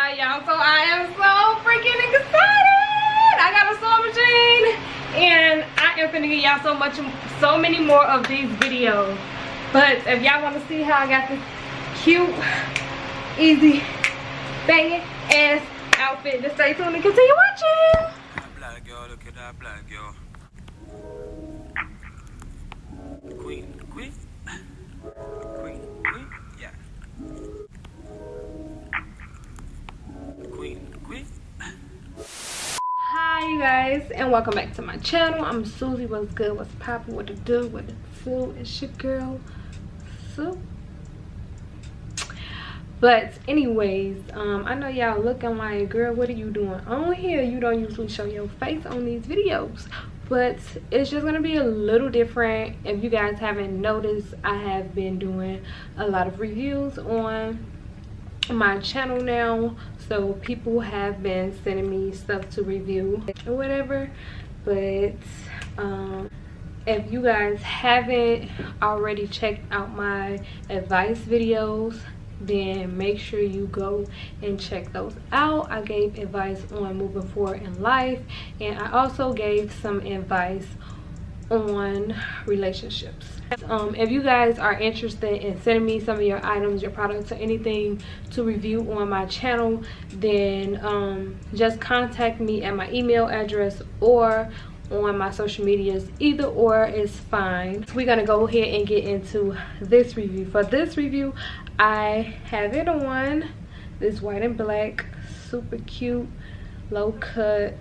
Alright y'all, so I am so freaking excited. I got a sewing machine and I am finna get y'all so many more of these videos. But if y'all want to see how I got this cute, easy, banging ass outfit, just stay tuned and continue watching. Black girl, look at that black girl. Queen, queen, queen, queen, yeah. Queen, queen. Hi you guys, and welcome back to my channel. I'm Susie. What's good? What's poppin'? What to do? What to do? It's your girl, Sue. But anyways, I know y'all looking like, girl, what are you doing on here? You don't usually show your face on these videos. But it's just gonna be a little different. If you guys haven't noticed, I have been doing a lot of reviews on my channel now, so people have been sending me stuff to review or whatever. But if you guys haven't already checked out my advice videos, then make sure you go and check those out. I gave advice on moving forward in life, and I also gave some advice on relationships. If you guys are interested in sending me some of your items, your products, or anything to review on my channel, then just contact me at my email address or on my social medias. Either or is fine. We're gonna go ahead and get into this review. For this review, I have it on this white and black, super cute, low cut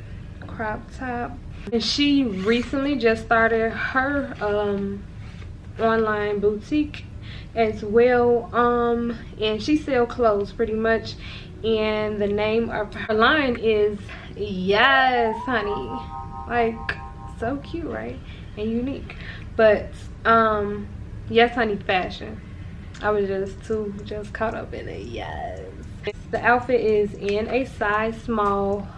crop top. And she recently just started her online boutique as well, and she sells clothes pretty much, and the name of her line is Yes Honey. Like, so cute, right? And unique. But Yes Honey fashion. I was just caught up in it. Yes. The outfit is in a size small.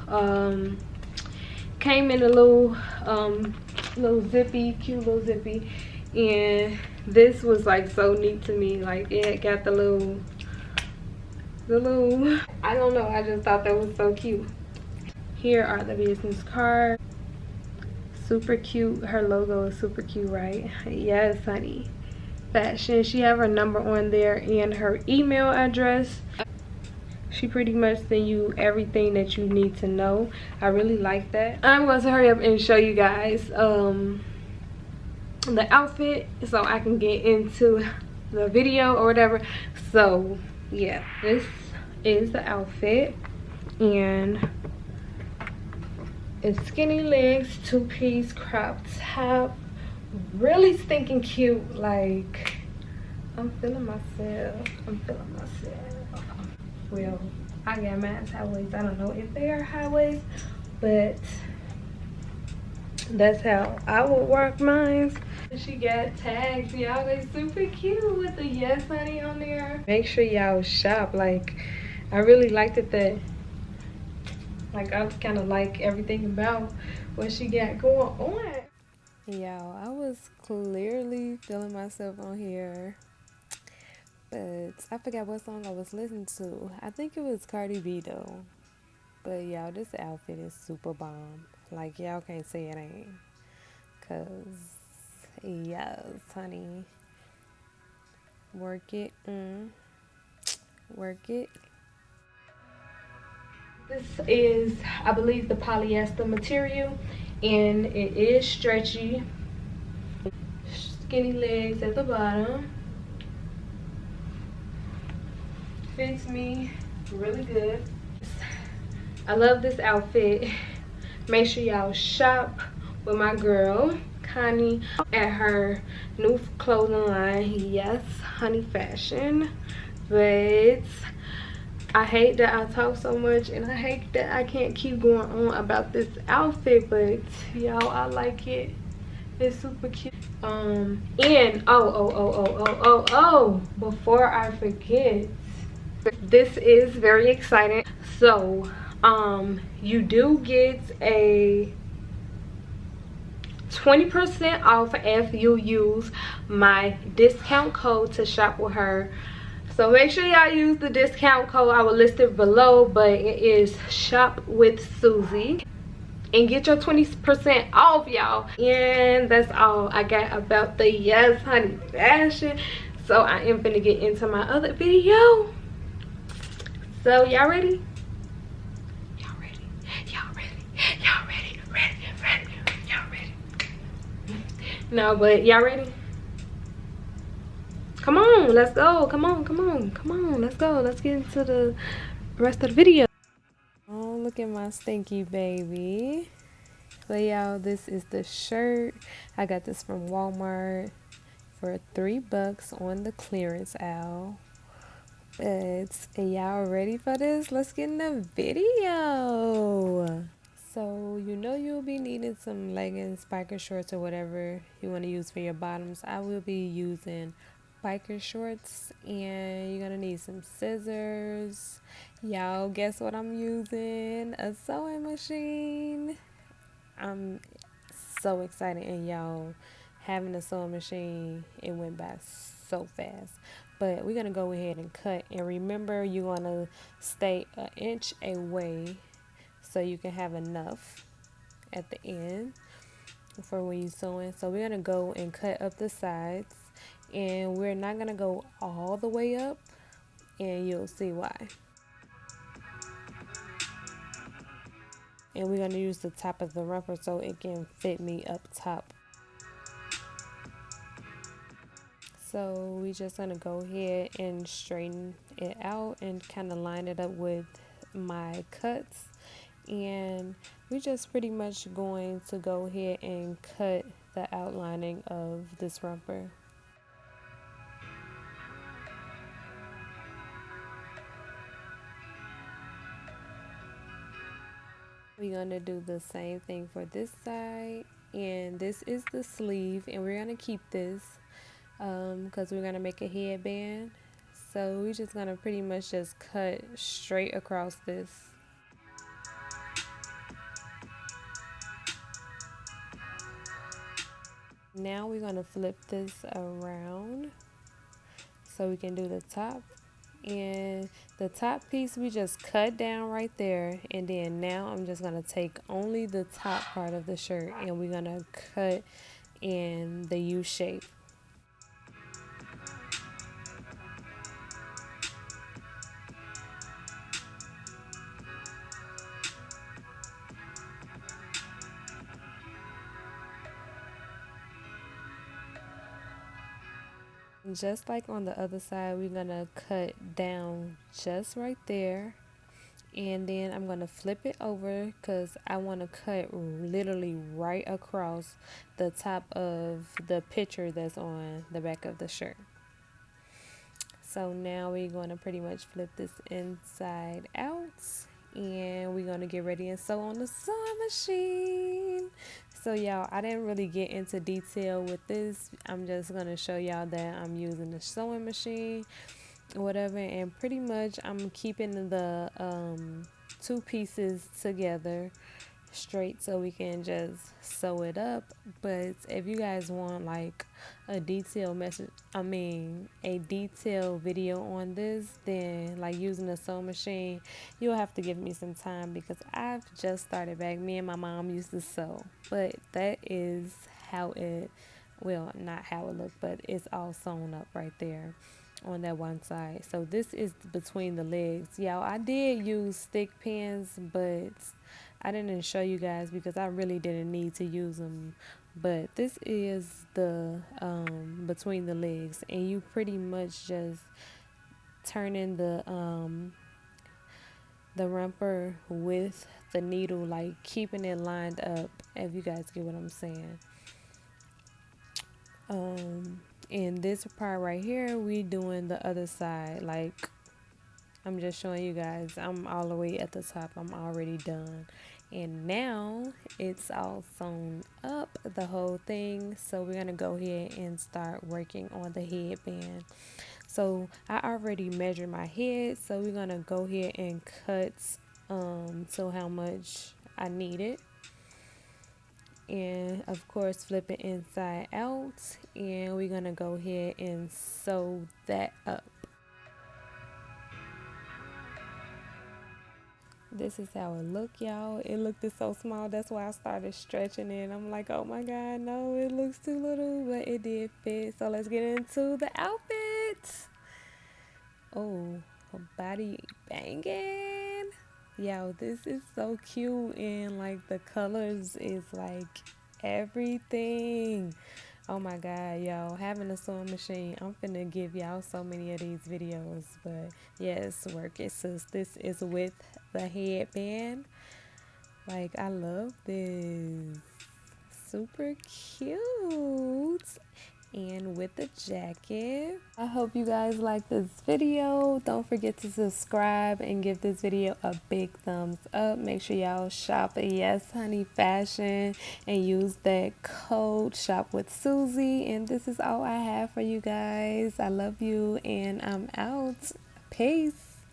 Came in a little zippy, cute little zippy, and this was like so neat to me. Like, it got the little I don't know, I just thought that was so cute. Here are the business cards. Super cute. Her logo is super cute, right? Yes Honey fashion. She have her number on there and her email address. She pretty much send you everything that you need to know. I really like that. I'm going to hurry up and show you guys the outfit so I can get into the video or whatever. So yeah, this is the outfit, and it's skinny legs, two-piece crop top, really stinking cute. Like, I'm feeling myself. Well, I got mine high waist. I don't know if they are high waist, but that's how I would work mine. She got tags, y'all. They super cute with the Yes Honey on there. Make sure y'all shop. Like, I really liked it that, like, I kind of like everything about what she got going on. Y'all, I was clearly feeling myself on here, but I forgot what song I was listening to. I think it was Cardi B though. But y'all, this outfit is super bomb. Like, y'all can't say it ain't. Cause yes honey, work it. Work it. This is, I believe, the polyester material, and it is stretchy. Skinny legs at the bottom. Fits me really good. I love this outfit. Make sure y'all shop with my girl Connie at her new clothing line, Yes Honey fashion. But I hate that I talk so much, and I hate that I can't keep going on about this outfit, but y'all, I like it. It's super cute. And before I forget, this is very exciting. So you do get a 20% off if you use my discount code to shop with her. So make sure y'all use the discount code. I will list it below, but it is SHOPWITHSUZIE. And get your 20% off, y'all. And that's all I got about the Yes Honey fashion. So I am finna get into my other video. So y'all ready? Y'all ready? Y'all ready? Y'all ready? Ready? Y'all ready? No, but y'all ready? Come on, let's go. Come on, let's go. Let's get into the rest of the video. Oh, look at my stinky baby. So y'all, this is the shirt. I got this from Walmart for $3 on the clearance aisle. But y'all ready for this? Let's get in the video. So you know you'll be needing some leggings, biker shorts, or whatever you want to use for your bottoms. I will be using biker shorts, and you're gonna need some scissors. Y'all, guess what I'm using? A sewing machine. I'm so excited, and y'all, having a sewing machine, it went by so fast. But we're gonna go ahead and cut, and remember, you want to stay an inch away so you can have enough at the end for when you're sewing. So we're gonna go and cut up the sides, and we're not gonna go all the way up, and you'll see why. And we're gonna use the top of the romper so it can fit me up top. So we just gonna go ahead and straighten it out and kind of line it up with my cuts, and we're just pretty much going to go ahead and cut the outlining of this romper. We're gonna do the same thing for this side, and this is the sleeve, and we're gonna keep this because we're gonna make a headband. So we're just gonna pretty much just cut straight across this. Now we're gonna flip this around so we can do the top. And the top piece we just cut down right there, and then now I'm just gonna take only the top part of the shirt, and we're gonna cut in the U shape. Just like on the other side, we're gonna cut down just right there, and then I'm gonna flip it over because I want to cut literally right across the top of the picture that's on the back of the shirt. So now we're going to pretty much flip this inside out, and we're going to get ready and sew on the sewing machine. So y'all, I didn't really get into detail with this. I'm just going to show y'all that I'm using the sewing machine or whatever, and pretty much I'm keeping the two pieces together straight so we can just sew it up. But if you guys want like a detailed video on this, then like using a sewing machine, you'll have to give me some time because I've just started back. Me and my mom used to sew, but that is how it, well, not how it looked, but it's all sewn up right there on that one side. So this is between the legs. Y'all, I did use stick pins, but I didn't show you guys because I really didn't need to use them. But this is the between the legs, and you pretty much just turning the romper with the needle, like keeping it lined up, if you guys get what I'm saying. And this part right here, we doing the other side. Like, I'm just showing you guys, I'm all the way at the top, I'm already done, and now it's all sewn up, the whole thing. So we're gonna go ahead and start working on the headband. So I already measured my head, so we're gonna go ahead and cut to how much I need it, and of course flip it inside out, and we're gonna go ahead and sew that up. This is how it look, y'all. It looked so small. That's why I started stretching it. I'm like, oh my god, no, it looks too little, but it did fit. So let's get into the outfit. Oh, her body banging. Yo, this is so cute, and like the colors is like everything. Oh my god, y'all, having a sewing machine, I'm finna give y'all so many of these videos. But yes, work it, sis. This is with the headband. Like, I love this. Super cute. And with the jacket. I hope you guys like this video. Don't forget to subscribe and give this video a big thumbs up. Make sure y'all shop at Yes Honey Fashion and use that code SHOPWITHSUZIE. And this is all I have for you guys. I love you and I'm out. Peace.